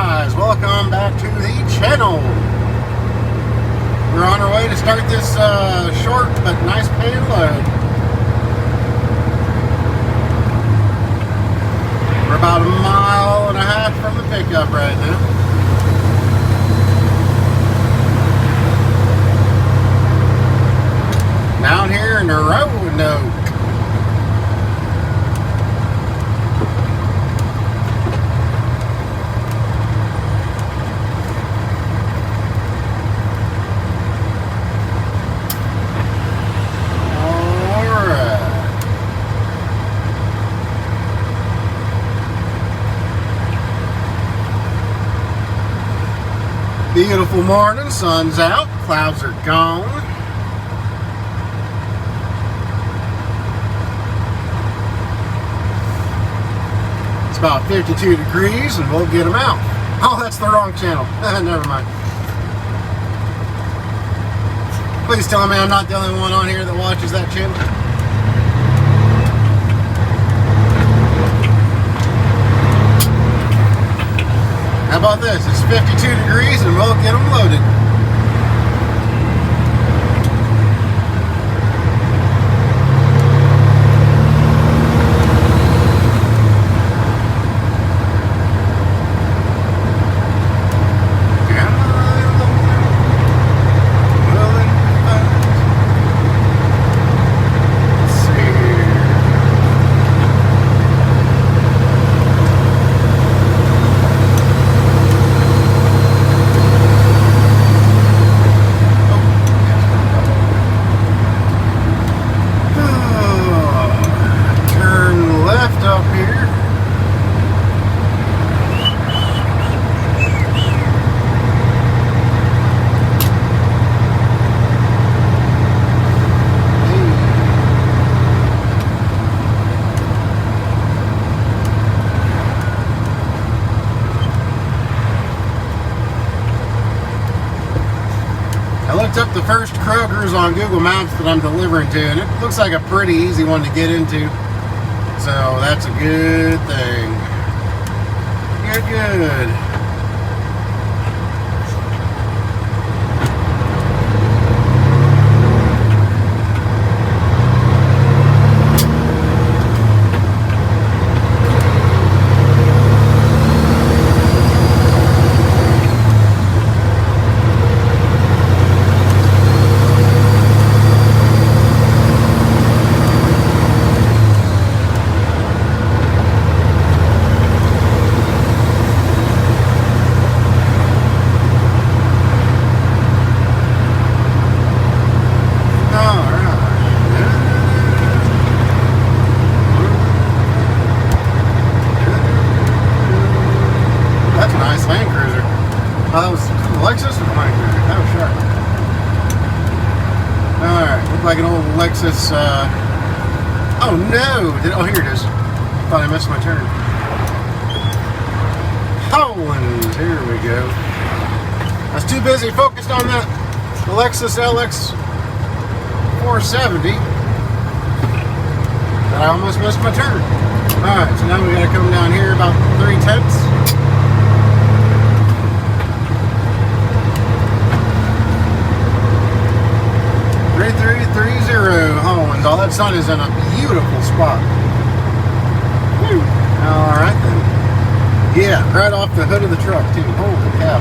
guys, welcome back to the channel. We're on our way to start this short but nice paying load. We're about 1.5 miles from the pickup right now. Down here in the Roanoke. Beautiful morning, sun's out, clouds are gone. It's about 52 degrees and we'll get them out. Oh, that's the wrong channel. Never mind. Please tell me I'm not the only one on here that watches that channel. How about this? It's 52 degrees and we'll get them loaded. I looked up the first Kroger's on Google Maps that I'm delivering to, and it looks like a pretty easy one to get into. So that's a good thing. Good. That was Lexus or Mike? That was sharp. Alright, looked like an old Lexus. Oh no! Oh, here it is. Thought I missed my turn. Holland, here we go. I was too busy focused on that Lexus LX 470 that I almost missed my turn. Alright, so now we gotta come down here about 3/10. 3330 Holland. Oh, that sun is in a beautiful spot. Alright then. Yeah, right off the hood of the truck too. Holy cow.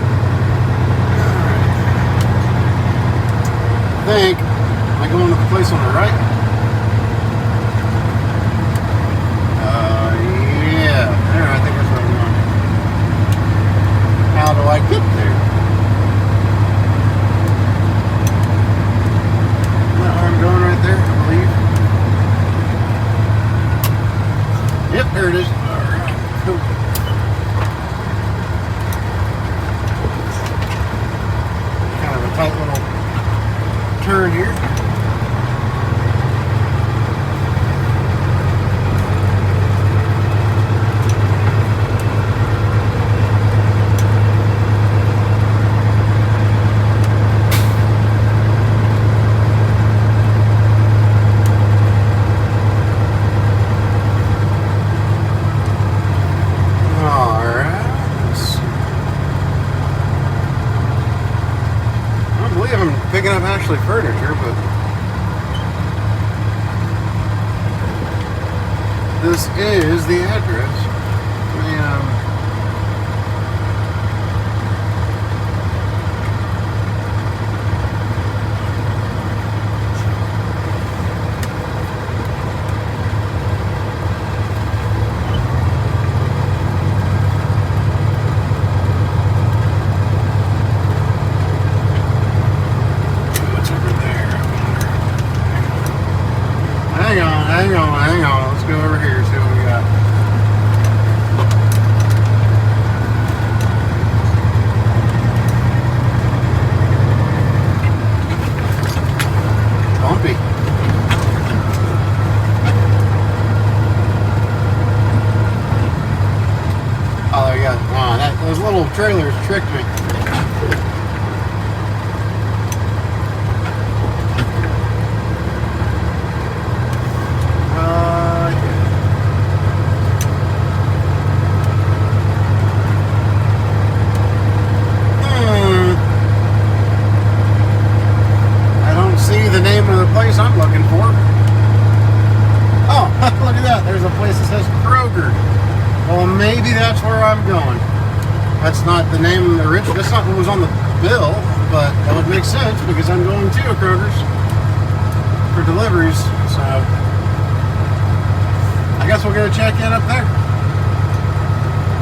Alright. I think, am I going to the place on the right? Yeah. There, I think that's where I'm going. How do I get there? Going right there, I believe. Yep, there it is. Alright, cool. Kind of a tight little turn here. Ashley Furniture, but this is the address. Hang on. Let's go over here and see what we got. Bumpy. Oh, there you go. Oh, those little trailers tricked me. Place I'm looking for. Oh, look at that. There's a place that says Kroger. Well, maybe that's where I'm going. That's not the name original. That's not what was on the bill, but that would make sense because I'm going to a Kroger's for deliveries. So I guess we'll go check in up there.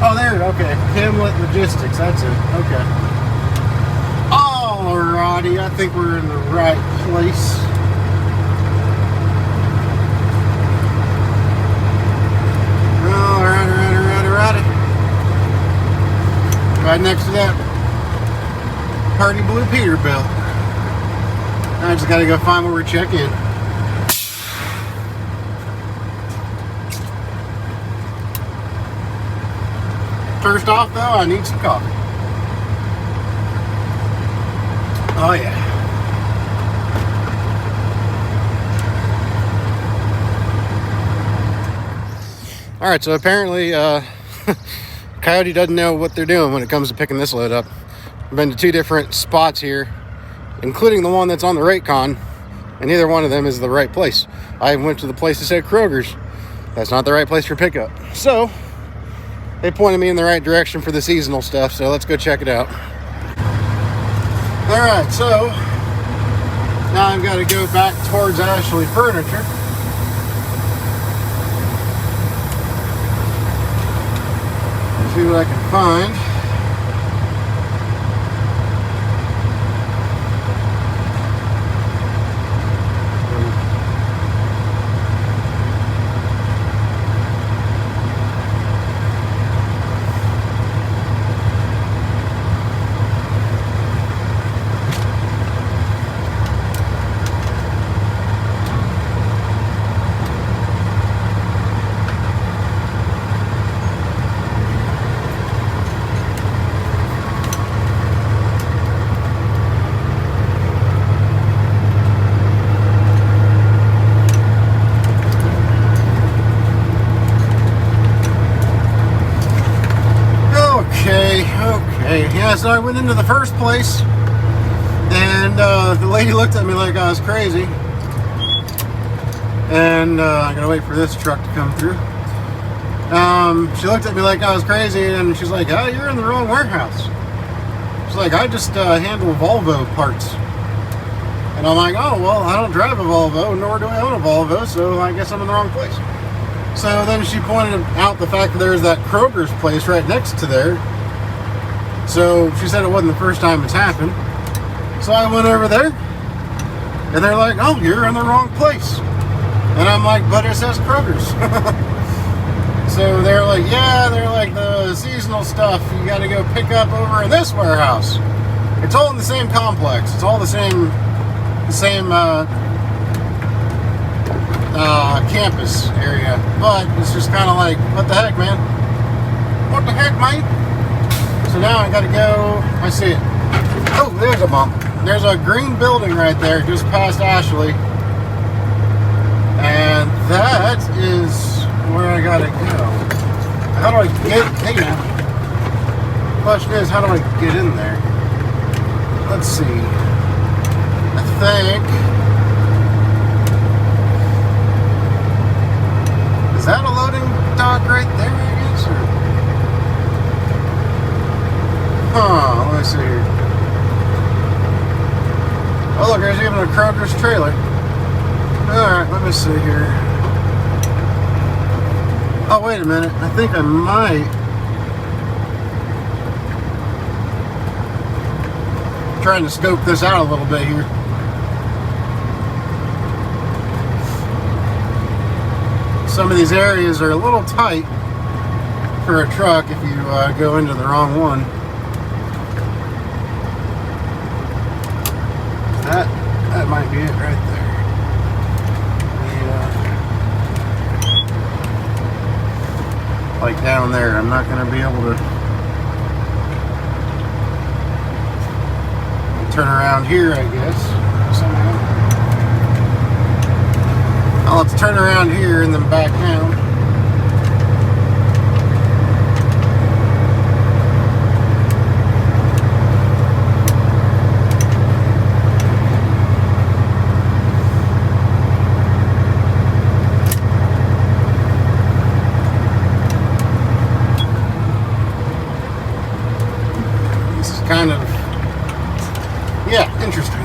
Oh, there. Okay. Hamlet Logistics. That's it. Okay. Alrighty. I think we're in the right place. Right next to that Party Blue Peterbilt. I just gotta go find where we check in. First off, though, I need some coffee. Oh yeah. All right, so apparently Coyote doesn't know what they're doing when it comes to picking this load up. I've been to 2 different spots here, including the one that's on the Raycon, and neither one of them is the right place. I went to the place that said Kroger's. That's not the right place for pickup. So they pointed me in the right direction for the seasonal stuff, so let's go check it out. All right, so now I've got to go back towards Ashley Furniture. See what I can find. Yeah, so I went into the first place, and the lady looked at me like I was crazy. And I gotta wait for this truck to come through. She looked at me like I was crazy, and she's like, "Oh, you're in the wrong warehouse." She's like, "I just handle Volvo parts." And I'm like, "Oh, well, I don't drive a Volvo, nor do I own a Volvo, so I guess I'm in the wrong place." So then she pointed out the fact that there's that Kroger's place right next to there. So she said it wasn't the first time it's happened. So I went over there, and they're like, "Oh, you're in the wrong place." And I'm like, "But it says Kroger's." So they're like, "Yeah," they're like, "the seasonal stuff you got to go pick up over in this warehouse." It's all in the same complex. It's all the same campus area. But it's just kind of like, what the heck, man? What the heck, mate? So now I gotta go, I see it. Oh, there's a bump. There's a green building right there just past Ashley. And that is where I gotta go. How do I get, hey now. The question is, how do I get in there? Let's see. I think. Is that a loading dock right there, I guess? Or... Huh, let me see here. Oh, look, there's even a Kroger's trailer. Alright, let me see here. Oh, wait a minute. I think I might. I'm trying to scope this out a little bit here. Some of these areas are a little tight for a truck if you go into the wrong one. That might be it right there. Like down there, I'm not going to be able to turn around here, I guess. Somehow. I'll have to turn around here and then back down. Kind of, yeah, interesting.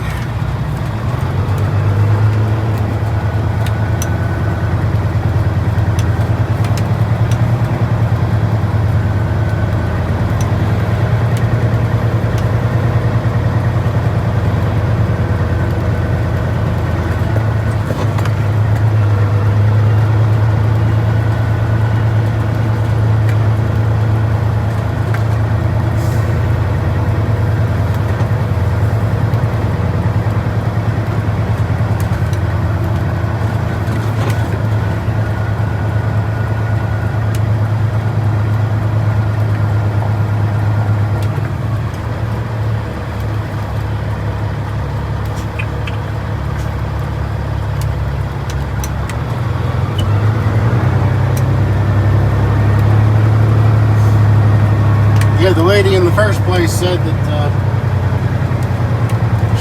Yeah, the lady in the first place said that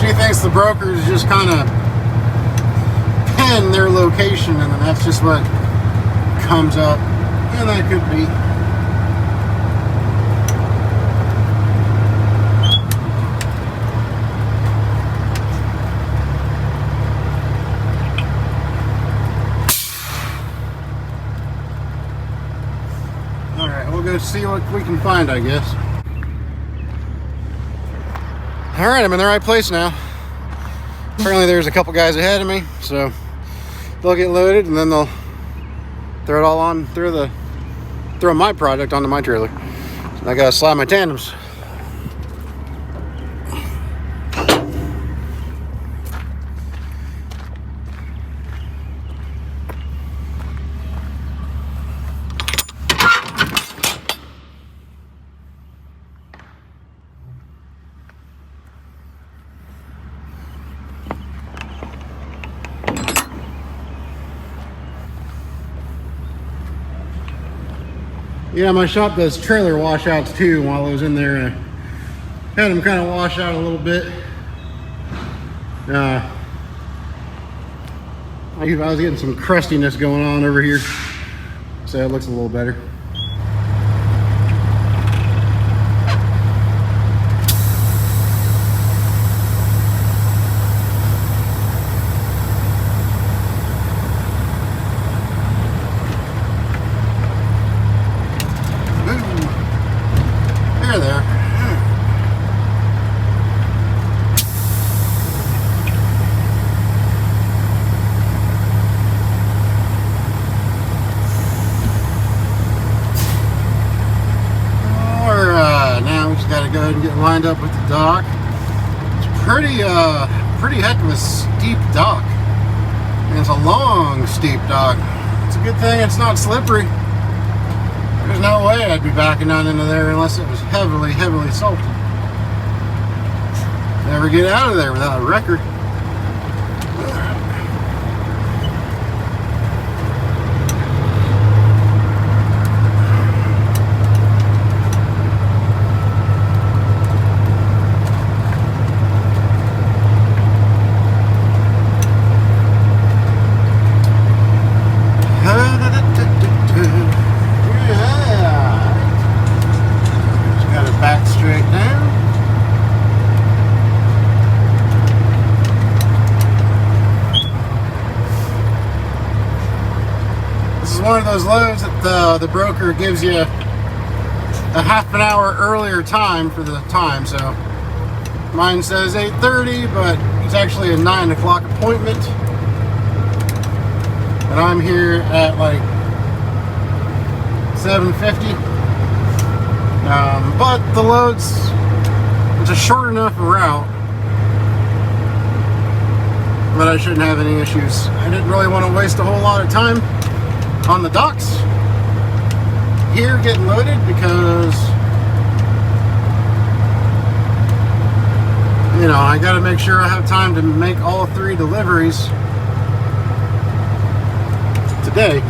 she thinks the brokers just kind of pin their location and then that's just what comes up. And that could be. Alright, we'll go see what we can find, I guess. Alright, I'm in the right place now. Apparently there's a couple guys ahead of me, so they'll get loaded and then they'll throw it all on, throw my product onto my trailer. So I gotta slide my tandems. Yeah, my shop does trailer washouts too. While I was in there, I had them kind of wash out a little bit. I was getting some crustiness going on over here, so it looks a little better. Go ahead and get lined up with the dock. It's pretty heck of a steep dock, and it's a long steep dock. It's a good thing it's not slippery. There's no way I'd be backing down into there unless it was heavily salted. Never get out of there without a wrecker. those loads that the broker gives you a half an hour earlier time for the time. So mine says 8:30, but it's actually a 9 o'clock appointment. And I'm here at like 7:50. But the loads, it's a short enough route that I shouldn't have any issues. I didn't really want to waste a whole lot of time on the docks here getting loaded because, you know, I got to make sure I have time to make all 3 deliveries today.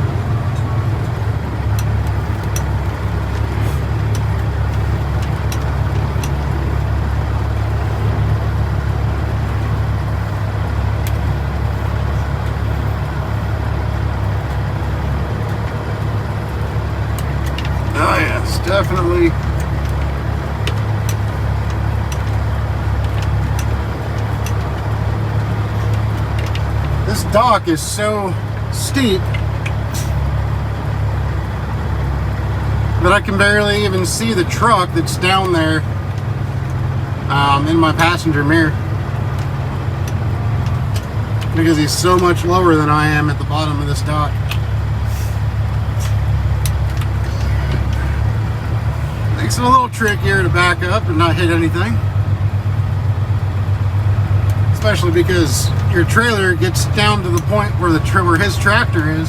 Oh yes, definitely. This dock is so steep that I can barely even see the truck that's down there in my passenger mirror, because he's so much lower than I am at the bottom of this dock. Makes it a little trickier to back up and not hit anything, especially because your trailer gets down to the point where where his tractor is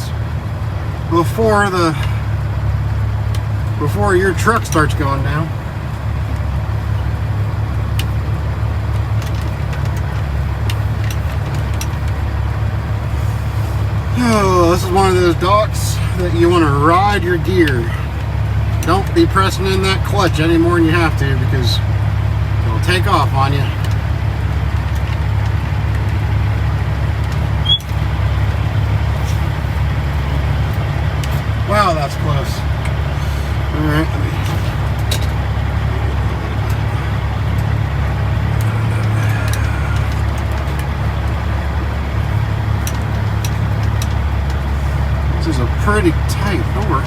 before your truck starts going down. Oh, this is one of those docks that you want to ride your gear. Don't be pressing in that clutch any more than you have to, because it'll take off on you. Wow, that's close. All right, this is a pretty tight door.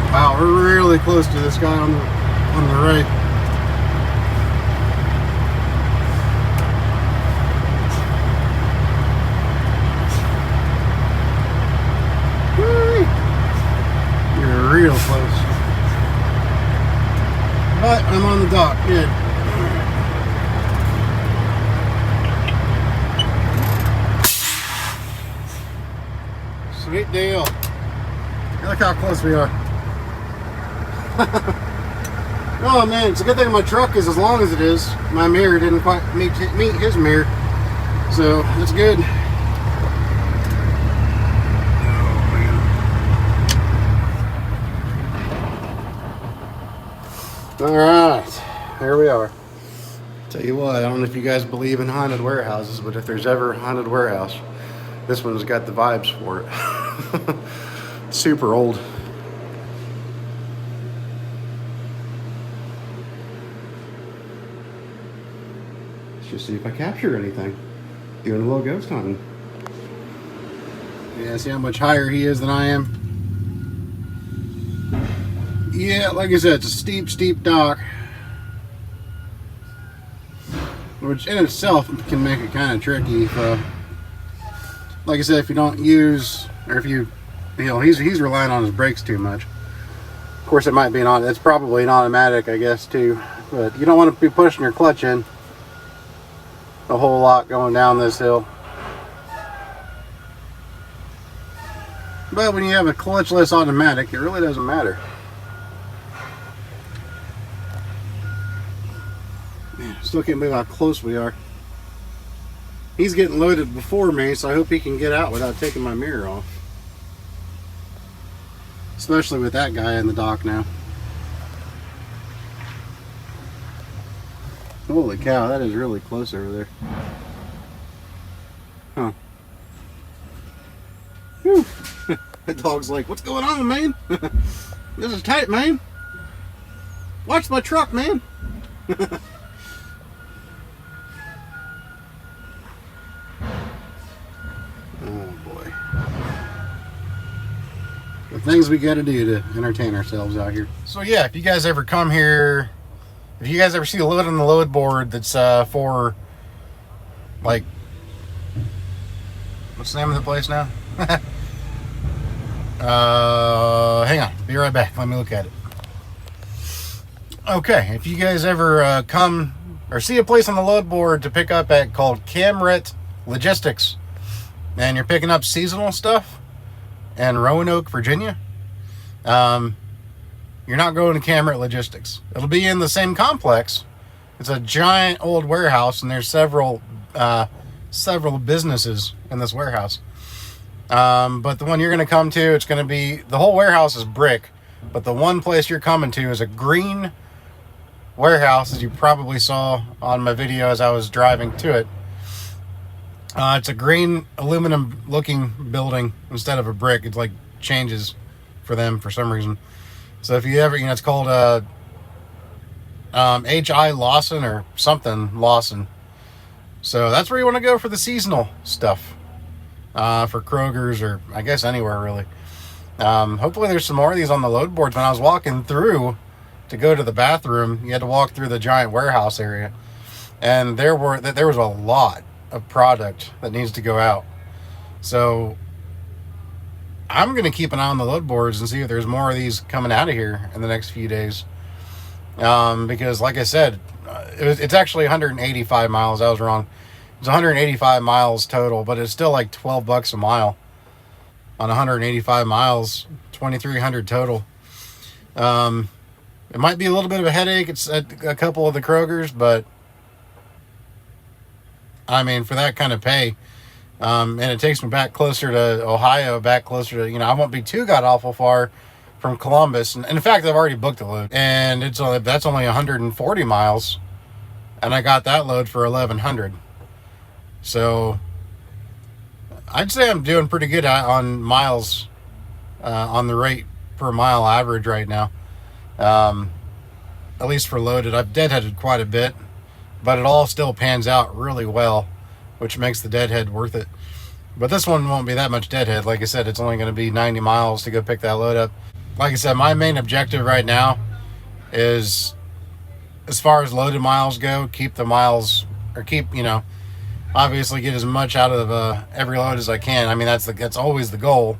Wow, we're really close to this guy on the right. Whee! You're real close. But I'm on the dock, good. Sweet deal. Look how close we are. Oh man, it's a good thing my truck is as long as it is. My mirror didn't quite meet his mirror, so that's good. All right, here we are. Tell you what, I don't know if you guys believe in haunted warehouses, but if there's ever a haunted warehouse, this one's got the vibes for it. Super old. Just see if I capture anything. Doing a little ghost hunting. Yeah, see how much higher he is than I am? Yeah, like I said, it's a steep dock, which in itself can make it kind of tricky. If, like I said, if you don't use, or if you know, he's relying on his brakes too much. Of course, it might be it's probably an automatic, I guess, too. But you don't want to be pushing your clutch in a whole lot going down this hill. But when you have a clutchless automatic, it really doesn't matter. Man, Still can't believe how close we are. He's getting loaded before me, so I hope he can get out without taking my mirror off. Especially with that guy in the dock now. Holy cow, that is really close over there. Huh. Whew. That dog's like, what's going on, man? This is tight, man. Watch my truck, man. Oh boy. The things we gotta do to entertain ourselves out here. So yeah, if you guys ever come here, if you guys ever see a load on the load board that's for, like, what's the name of the place now? Hang on, be right back. Let me look at it. Okay, if you guys ever come or see a place on the load board to pick up at called Camret Logistics, and you're picking up seasonal stuff in Roanoke, Virginia, you're not going to Camret Logistics. It'll be in the same complex. It's a giant old warehouse, and there's several businesses in this warehouse. But the one you're going to come to, it's going to be, the whole warehouse is brick, but the one place you're coming to is a green warehouse, as you probably saw on my video as I was driving to it. It's a green aluminum looking building instead of a brick. It's like changes for them for some reason. So if you ever, it's called H.I. Lawson or something Lawson. So that's where you want to go for the seasonal stuff. For Kroger's, or I guess anywhere really. Hopefully there's some more of these on the load boards. When I was walking through to go to the bathroom, you had to walk through the giant warehouse area, and there was a lot of product that needs to go out. So I'm going to keep an eye on the load boards and see if there's more of these coming out of here in the next few days. Because like I said, it's actually 185 miles. I was wrong. It's 185 miles total, but it's still like $12 a mile on 185 miles, 2,300 total. It might be a little bit of a headache. It's at a couple of the Krogers, but I mean, for that kind of pay, and it takes me back closer to Ohio, back closer to, I won't be too god-awful far from Columbus. And in fact, I've already booked a load, and that's only 140 miles, and I got that load for 1,100. So I'd say I'm doing pretty good on miles, on the rate per mile average right now. At least for loaded. I've deadheaded quite a bit, but it all still pans out really well, which makes the deadhead worth it. But this one won't be that much deadhead. Like I said, it's only going to be 90 miles to go pick that load up. Like I said, my main objective right now is, as far as loaded miles go, keep the miles, or keep, obviously get as much out of every load as I can. I mean, that's always the goal.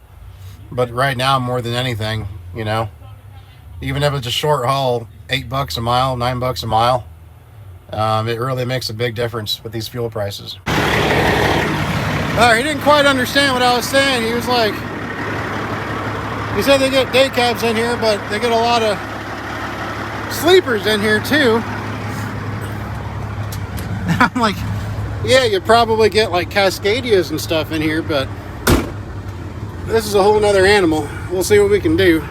But right now, more than anything, even if it's a short haul, $8 a mile, $9 a mile, it really makes a big difference with these fuel prices. He didn't quite understand what I was saying. He was like, he said they get day cabs in here, but they get a lot of sleepers in here too. I'm like, yeah, you probably get like Cascadias and stuff in here, but this is a whole nother animal. We'll see what we can do.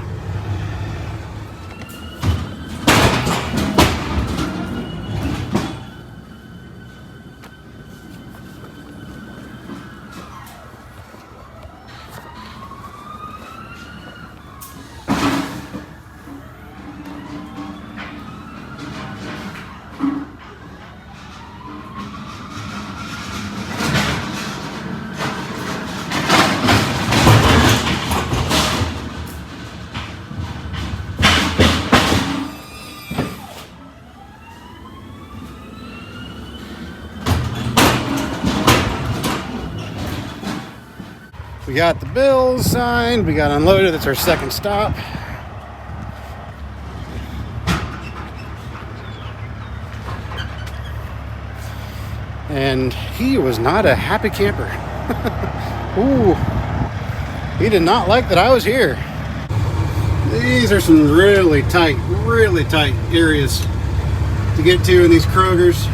We got the bills signed. We got unloaded. That's our second stop. And he was not a happy camper. Ooh, he did not like that I was here. These are some really tight areas to get to in these Krogers.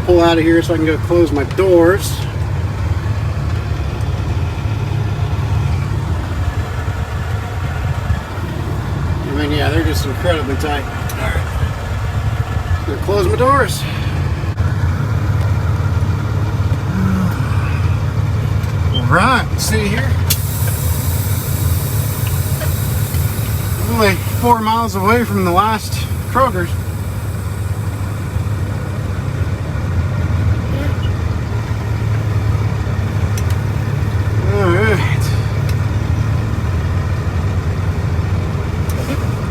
pull out of here so I can go close my doors. I mean, yeah, they're just incredibly tight. Alright. Gonna close my doors. Alright, let's see here. Only 4 miles away from the last Kroger's.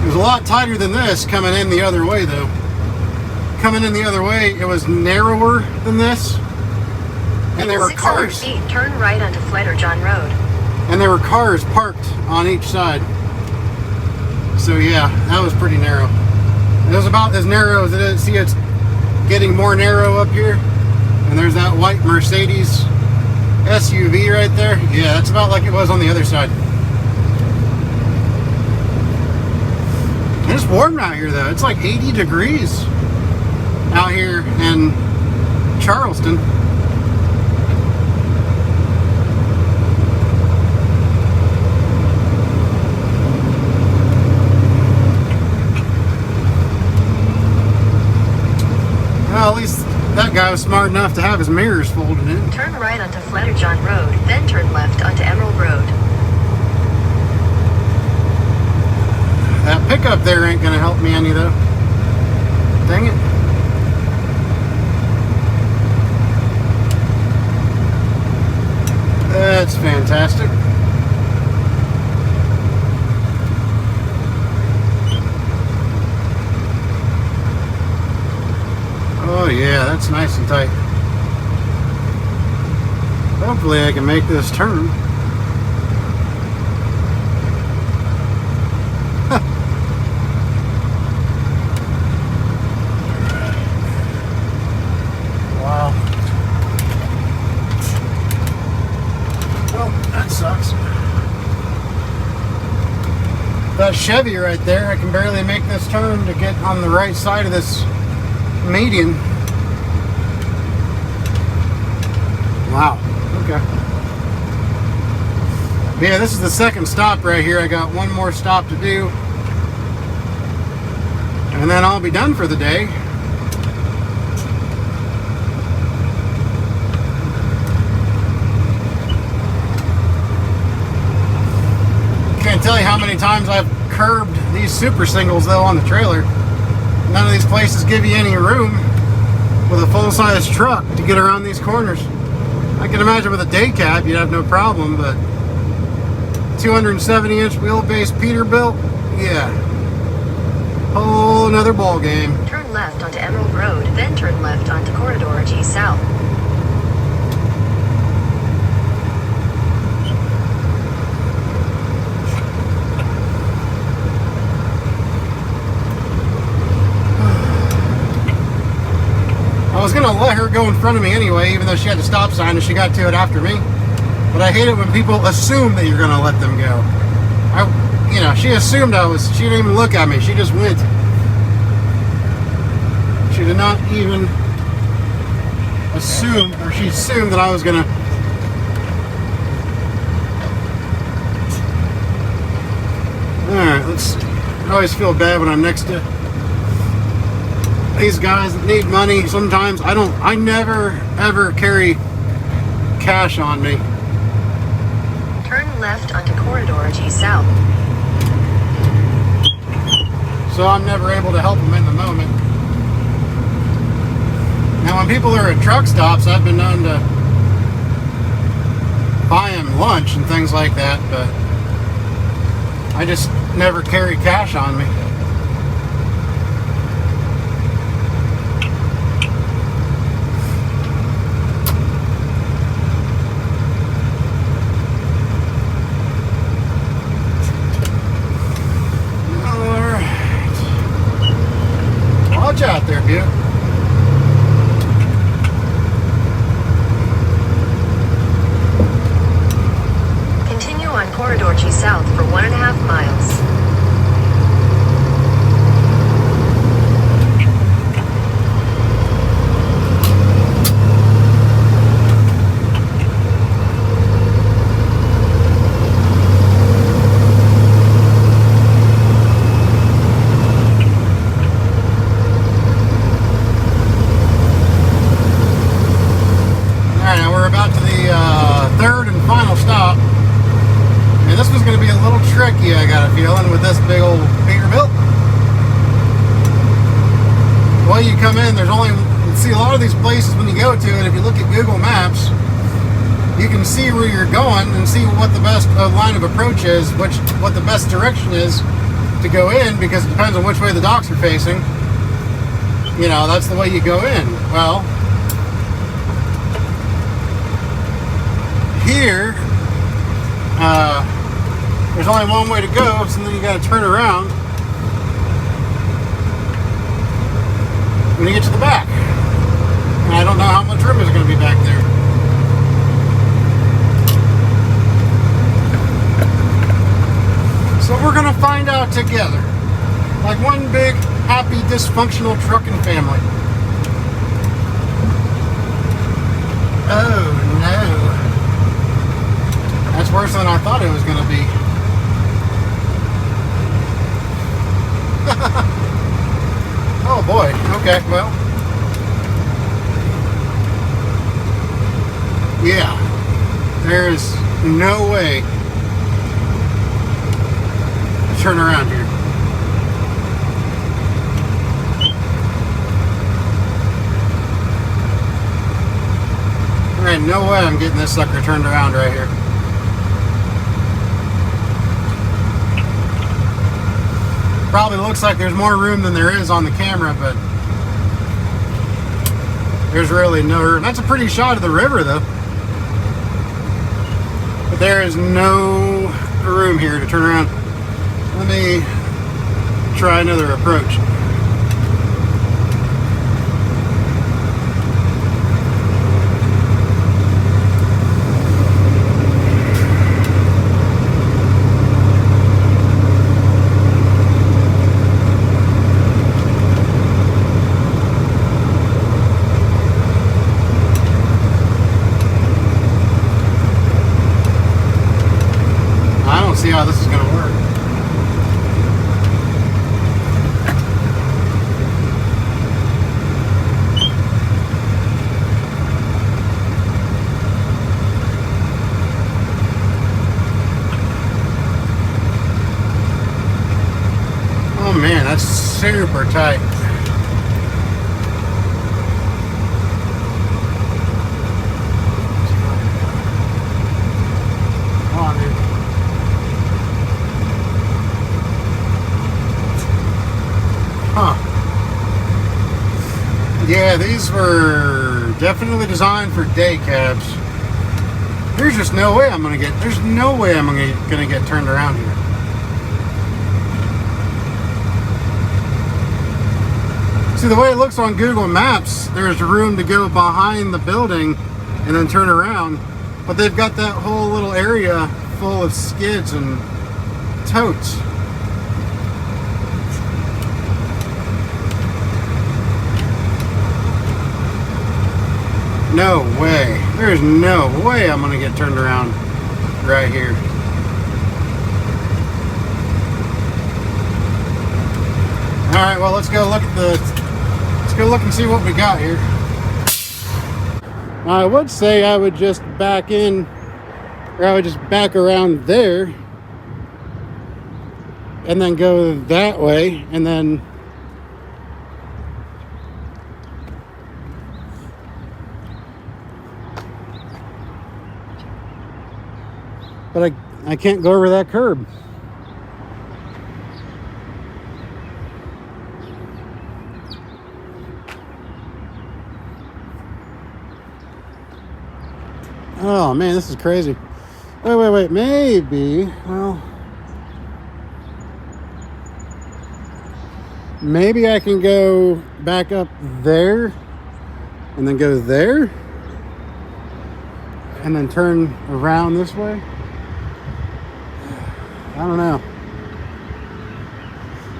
It was a lot tighter than this coming in the other way, though. Coming in the other way, it was narrower than this. And there were cars. 600 feet, turn right onto Flighter John Road. And there were cars parked on each side. So yeah, that was pretty narrow. It was about as narrow as it is. See, it's getting more narrow up here. And there's that white Mercedes SUV right there. Yeah, that's about like it was on the other side. It's warm out here though. It's like 80 degrees out here in Charleston. Well, at least that guy was smart enough to have his mirrors folded in. Turn right onto Flighter John Road, then turn left onto Emerald Road. That pickup there ain't gonna help me any though. Dang it. That's fantastic. Oh yeah, that's nice and tight. Hopefully I can make this turn. Wow. Well, that sucks. That Chevy right there, I can barely make this turn to get on the right side of this median. Wow. Okay. Yeah, this is the second stop right here. I got one more stop to do, and then I'll be done for the day. Can't tell you how many times I've curbed these super singles though on the trailer. None of these places give you any room with a full-size truck to get around these corners. I can imagine with a day cab you'd have no problem, but 270-inch wheelbase Peterbilt, yeah, whole another ball game. Turn left onto Emerald Road, then turn left onto Corridor G South. I was gonna let her go in front of me anyway, even though she had the stop sign and she got to it after me. But I hate it when people assume that you're gonna let them go. She assumed she didn't even look at me, she just went. She did not even assume, or she assumed that I was gonna. Alright, let's see. I always feel bad when I'm next to these guys that need money. Sometimes I never ever carry cash on me. Turn left onto Corridor G South. So I'm never able to help them in the moment. Now when people are at truck stops, I've been known to buy them lunch and things like that, but I just never carry cash on me. Watch out there, Butte. Continue on Corridor G South for 1.5 miles. we're about to the third and final stop. And this was going to be a little tricky, I got a feeling, with this big old Peterbilt. Well, you come in, there's only, you see a lot of these places when you go to it, if you look at Google Maps, you can see where you're going and see what the best line of approach is, what the best direction is to go in, because it depends on which way the docks are facing. You know, that's the way you go in. Well, here, there's only one way to go, so then you got to turn around when you get to the back. And I don't know how much room is going to be back there. So we're going to find out together. Like one big, happy, dysfunctional trucking family. Oh no. That's worse than I thought it was going to be. Oh boy. Okay, well. Yeah. There's no way to turn around here. There ain't no way I'm getting this sucker turned around right here. Probably looks like there's more room than there is on the camera, but there's really no room. That's a pretty shot of the river, though. But there is no room here to turn around. Let me try another approach. See how this is going to work. Oh man, that's super tight. Come on, dude. Huh. Yeah, these were definitely designed for day cabs. There's just no way I'm gonna get, there's no way I'm gonna get turned around here. See, the way it looks on Google Maps, there's room to go behind the building and then turn around. But they've got that whole little area full of skids and totes. No way. There's no way I'm gonna get turned around right here. Alright, well let's go look and see what we got here. I would say I would just back in, or I would just back around there and then go that way, and then but I can't go over that curb. Oh man, this is crazy. Wait, maybe, well, maybe I can go back up there and then go there and then turn around this way. I don't know.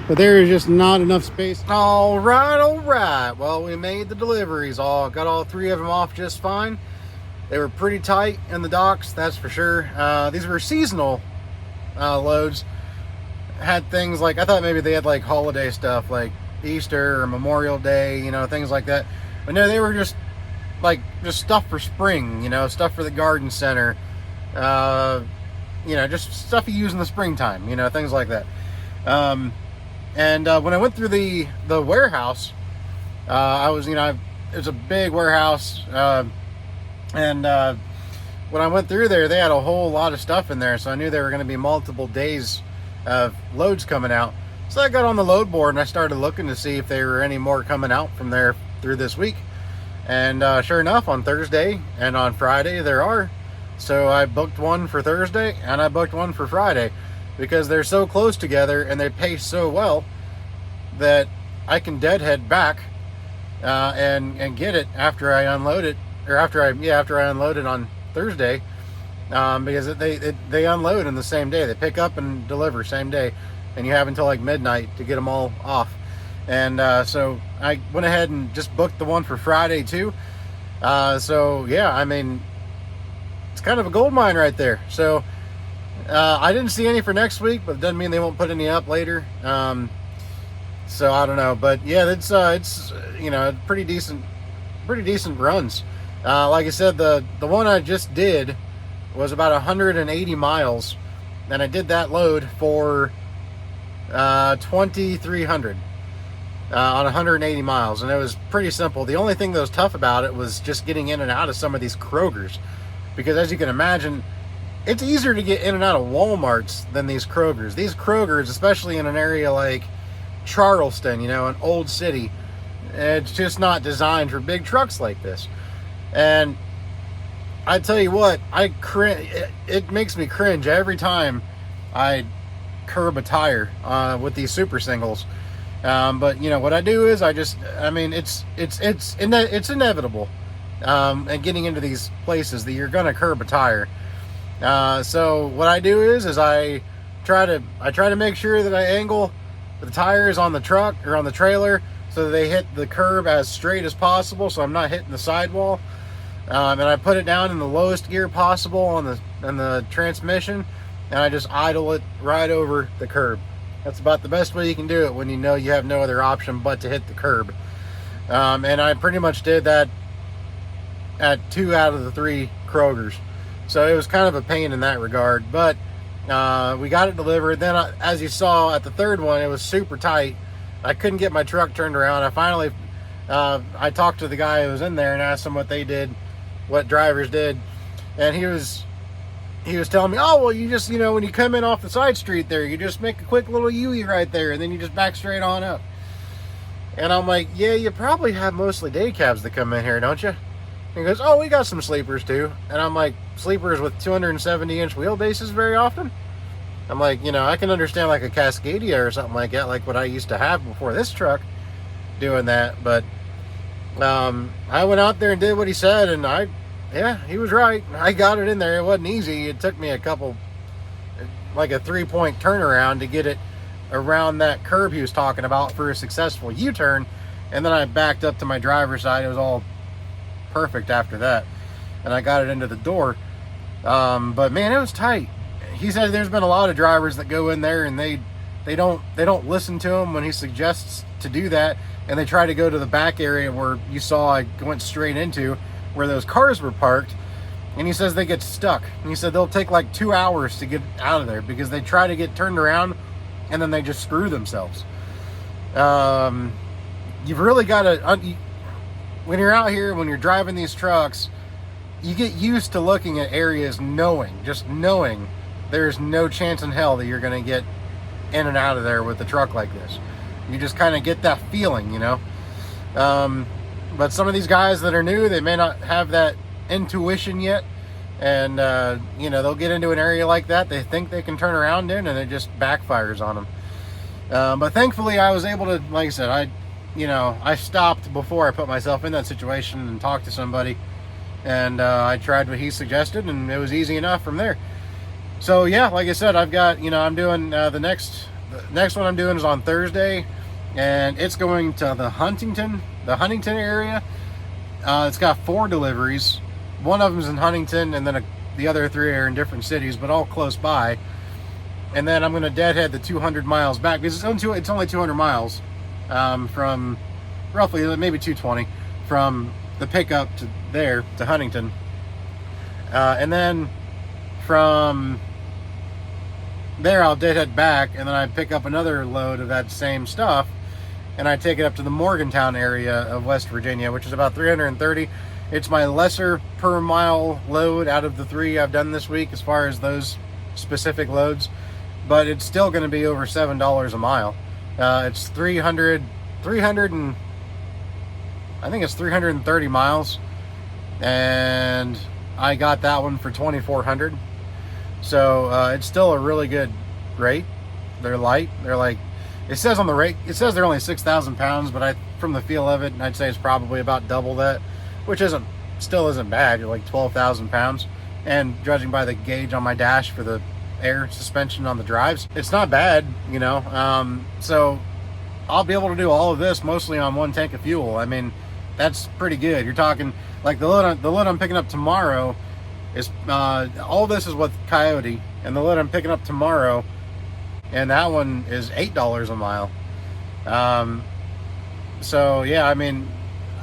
But there is just not enough space. All right. Well, we made the deliveries. Got all three of them off just fine. They were pretty tight in the docks, that's for sure. These were seasonal loads. Had things like, I thought maybe they had like holiday stuff like Easter or Memorial Day, you know, things like that. But no, they were just like just stuff for spring, stuff for the garden center, just stuff you use in the springtime, things like that. And when I went through the warehouse, I was, it was a big warehouse, and when I went through there, they had a whole lot of stuff in there, so I knew there were going to be multiple days of loads coming out. So I got on the load board and I started looking to see if there were any more coming out from there through this week. And sure enough, on Thursday and on Friday there are. So I booked one for Thursday and I booked one for Friday, because they're so close together and they pay so well that I can deadhead back and get it after I unload it, or after I unload it on Thursday, because they unload in the same day. They pick up and deliver same day, and you have until like midnight to get them all off. And so I went ahead and just booked the one for Friday too. So yeah, I mean, it's kind of a gold mine right there. So I didn't see any for next week, but it doesn't mean they won't put any up later. So I don't know, but yeah, it's pretty decent runs. Like I said, the one I just did was about 180 miles, and I did that load for 2,300 on 180 miles, and it was pretty simple. The only thing that was tough about it was just getting in and out of some of these Krogers, because as you can imagine, it's easier to get in and out of Walmarts than these Krogers. These Krogers, especially in an area like Charleston, an old city, it's just not designed for big trucks like this. And I tell you what, it makes me cringe every time I curb a tire with these super singles. But what I do is it's inevitable. And getting into these places that you're gonna curb a tire. So what I do is I try to make sure that I angle the tires on the truck or on the trailer so that they hit the curb as straight as possible, so I'm not hitting the sidewall. And I put it down in the lowest gear possible on the transmission, and I just idle it right over the curb. That's about the best way you can do it when you know you have no other option but to hit the curb. And I pretty much did that at 2 out of the 3 Krogers. So it was kind of a pain in that regard, but we got it delivered. Then as you saw at the third one, it was super tight. I couldn't get my truck turned around. I finally I talked to the guy who was in there and asked him what they did, what drivers did, and he was telling me, oh, well, you just, when you come in off the side street there, you just make a quick little U-E right there, and then you just back straight on up. And I'm like, yeah, you probably have mostly day cabs that come in here, don't you? And he goes, oh, we got some sleepers too. And I'm like, sleepers with 270-inch wheelbases very often? I'm like, I can understand like a Cascadia or something like that, like what I used to have before this truck, doing that. But I went out there and did what he said, and he was right. I got it in there. It wasn't easy. It took me a 3-point turnaround to get it around that curb he was talking about for a successful U-turn. And then I backed up to my driver's side. It was all perfect after that, and I got it into the door. But man, it was tight. He said there's been a lot of drivers that go in there and they don't listen to him when he suggests to do that, and they try to go to the back area where you saw I went straight into, where those cars were parked, and he says they get stuck. And he said they'll take like 2 hours to get out of there because they try to get turned around and then they just screw themselves. You've really got to, when you're out here, when you're driving these trucks, you get used to looking at areas knowing there's no chance in hell that you're going to get in and out of there with a truck like this. You just kind of get that feeling, but some of these guys that are new, they may not have that intuition yet, and they'll get into an area like that they think they can turn around in, and it just backfires on them. But thankfully I was able to, like I said, I stopped before I put myself in that situation and talked to somebody, and I tried what he suggested, and it was easy enough from there. So yeah, like I said, I've got, I'm doing the next one I'm doing is on Thursday, and it's going to the Huntington area. It's got 4 deliveries. One of them is in Huntington, and then the other 3 are in different cities, but all close by. And then I'm going to deadhead the 200 miles back, because it's only 200 miles from roughly maybe 220 from the pickup to there to Huntington, and then from there I'll head back, and then I pick up another load of that same stuff, and I take it up to the Morgantown area of West Virginia, which is about 330. It's my lesser per mile load out of the 3 I've done this week as far as those specific loads, but it's still going to be over $7 a mile. It's 300 and I think it's 330 miles, and I got that one for $2,400. So it's still a really good rate. They're light. They're like, it says on the rate, it says they're only 6,000 pounds, but from the feel of it, I'd say it's probably about double that, which still isn't bad. You're like 12,000 pounds, and judging by the gauge on my dash for the air suspension on the drives, it's not bad, you know. So I'll be able to do all of this mostly on 1 tank of fuel. I mean, that's pretty good. You're talking like the load I'm picking up tomorrow is all this is with Coyote, and the load I'm picking up tomorrow, and that one is $8 a mile. So yeah, I mean,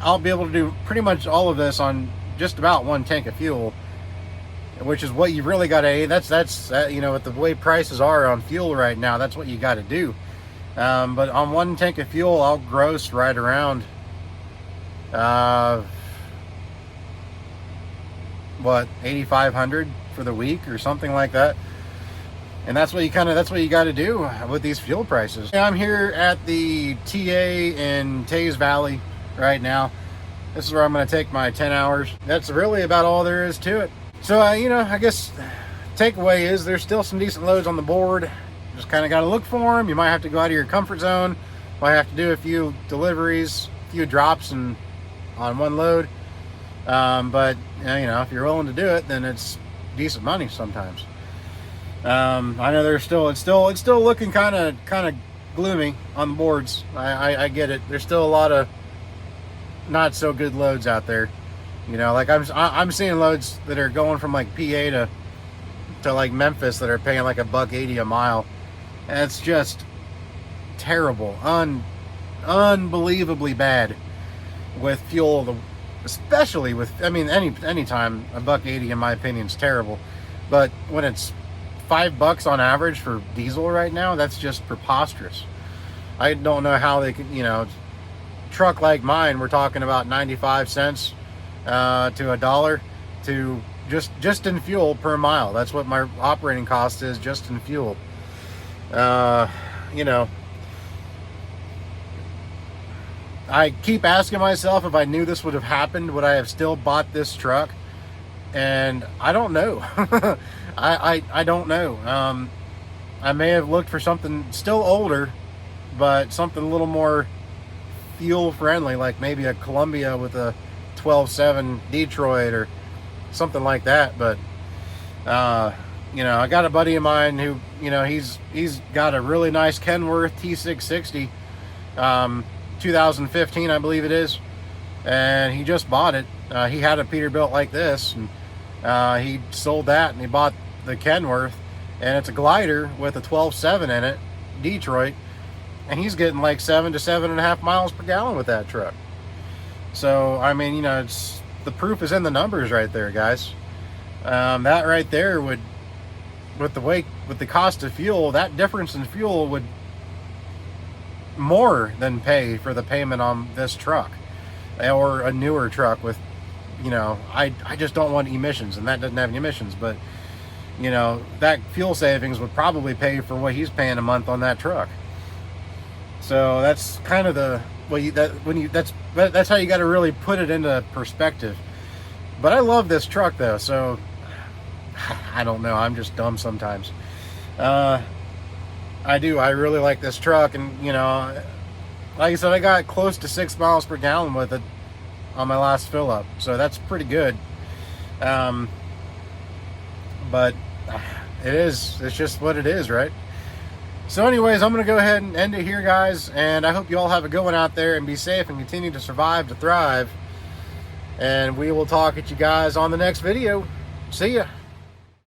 I'll be able to do pretty much all of this on just about 1 tank of fuel, which is what you really got to. That's you know, with the way prices are on fuel right now, that's what you got to do. But on 1 tank of fuel, I'll gross right around what, 8,500 for the week or something like that. And that's what you got to do with these fuel prices. I'm here at the TA in Taze Valley right now. This is where I'm going to take my 10 hours. That's really about all there is to it. So, you know, I guess takeaway is there's still some decent loads on the board. Just kind of got to look for them. You might have to go out of your comfort zone. Might have to do a few deliveries, a few drops on one load. But you know, if you're willing to do it, then it's decent money sometimes. I know it's still looking kind of gloomy on the boards. I get it. There's still a lot of not so good loads out there. You know, like I'm seeing loads that are going from like PA to like Memphis that are paying like $1.80 a mile, and it's just terrible, unbelievably bad with fuel. Especially with, I mean, any time $1.80 in my opinion is terrible, but when it's $5 on average for diesel right now, that's just preposterous. I don't know how they can, you know, truck like mine, we're talking about 95 cents to $1 to just in fuel per mile. That's what my operating cost is just in fuel. You know, I keep asking myself, if I knew this would have happened, would I have still bought this truck? And I don't know. I don't know. I may have looked for something still older, but something a little more fuel friendly, like maybe a Columbia with a 12.7 Detroit or something like that. But you know, I got a buddy of mine who, you know, he's got a really nice Kenworth T660. 2015, I believe it is, and he just bought it. He had a Peterbilt like this, and he sold that, and he bought the Kenworth, and it's a glider with a 12.7 in it, Detroit, and he's getting like 7 to 7.5 miles per gallon with that truck. So I mean, you know, it's the proof is in the numbers right there, guys. That right there would, with the cost of fuel, that difference in fuel would more than pay for the payment on this truck or a newer truck with, you know, I just don't want emissions, and that doesn't have any emissions, but you know, that fuel savings would probably pay for what he's paying a month on that truck. So that's kind of that's how you got to really put it into perspective. But I love this truck though, so I don't know, I'm just dumb sometimes. I really like this truck, and you know, like I said, I got close to 6 miles per gallon with it on my last fill up, so that's pretty good. But it's just what it is, right? So anyways, I'm gonna go ahead and end it here, guys, and I hope you all have a good one out there and be safe and continue to survive to thrive, and we will talk at you guys on the next video. See ya.